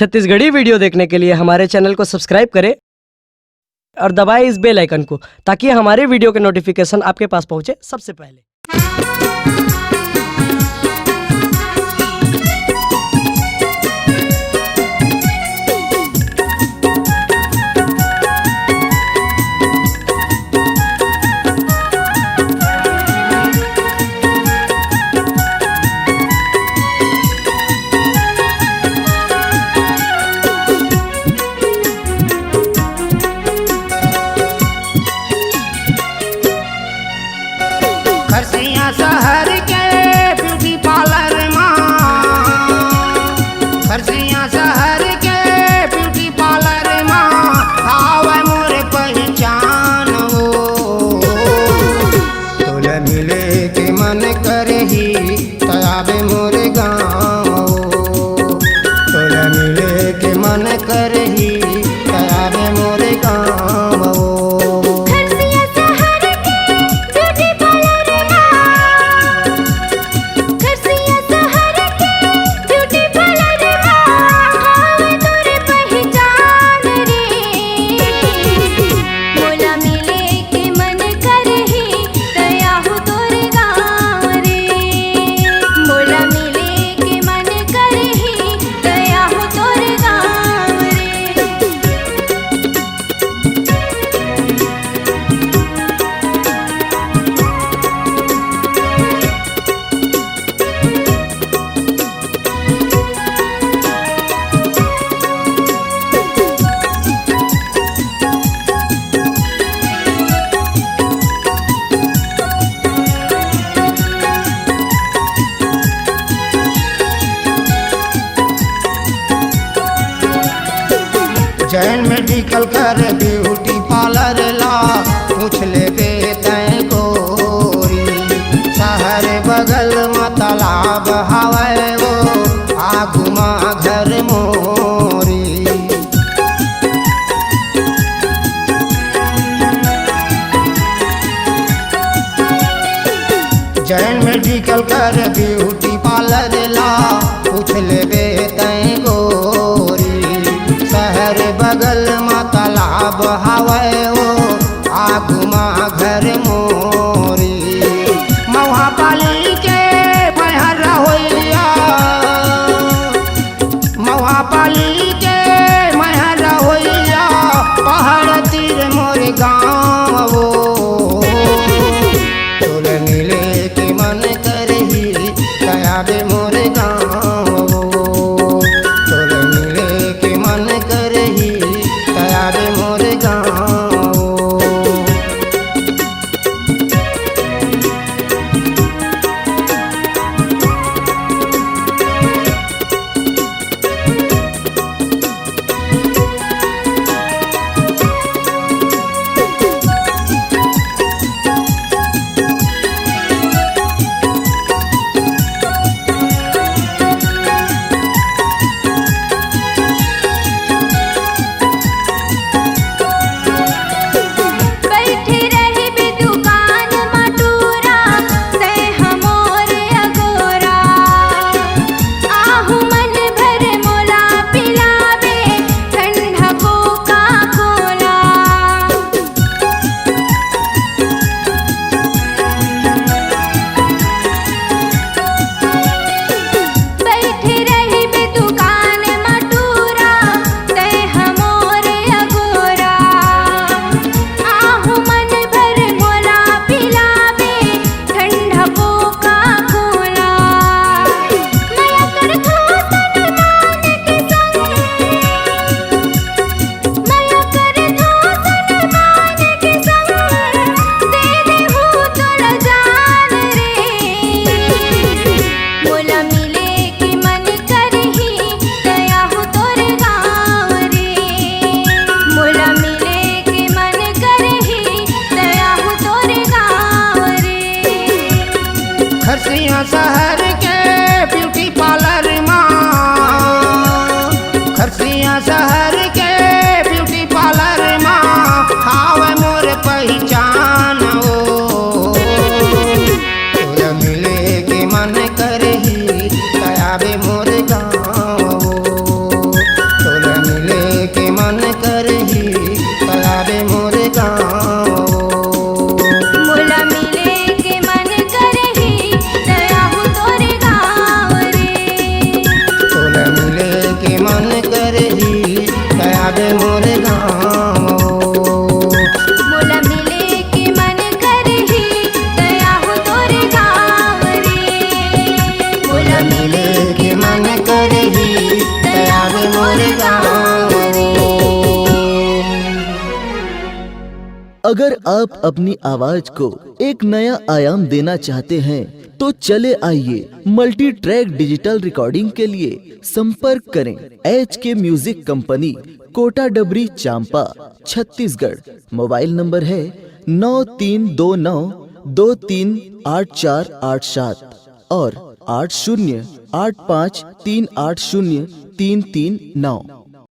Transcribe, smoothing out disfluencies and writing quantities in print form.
Chhattisgarhi video देखने के लिए हमारे चैनल को सब्सक्राइब करें और दबाएं इस बेल आइकन को, ताकि हमारे वीडियो के नोटिफिकेशन आपके पास पहुंचे सबसे पहले। खरसिया शहर के ब्यूटी पार्लर माँ, खरसिया शहर के ब्यूटी पार्लर माँ, आवे मोर पहचान हो। तोला मिले के मन करही तयाबे मोर गाँव हो। तोला मिले के मन करही तयाबे मोर गाँव हो। जैन मेडिकल कर ब्यूटी पार्लर ला पूछ ले तैं गोरी। शहर बगल में तालाब हवे वो आगू माँ घर मोरी। जैन मेडिकल कर ब्यूटी पार्लर ला पूछ ले तैं गोरी। शहर बगल में तालाब हवे वो आगू माँ घर मोरी। मौहा पाली के बहर होइया, मौहा पाली के महर होइया, पहाड़ तीर मोर गाँव वो। तोल मिले के मन करही तयाबे मोर गाँव वो। तोल मिले के मन करही तयाबे मोर गाँव वो। खरसिया शहर के ब्यूटी पार्लर माँ, खरसिया शहर के ब्यूटी पार्लर माँ, हावे मोर पहचान हो। तोरा मिले के मन करही तयाबे मोर गाँव हो। अगर आप अपनी आवाज को एक नया आयाम देना चाहते हैं तो चले आइए मल्टी ट्रैक डिजिटल रिकॉर्डिंग के लिए संपर्क करें HK म्यूजिक कंपनी, कोटा डबरी, चांपा, छत्तीसगढ़। मोबाइल नंबर है 9329238487 और 8085380339।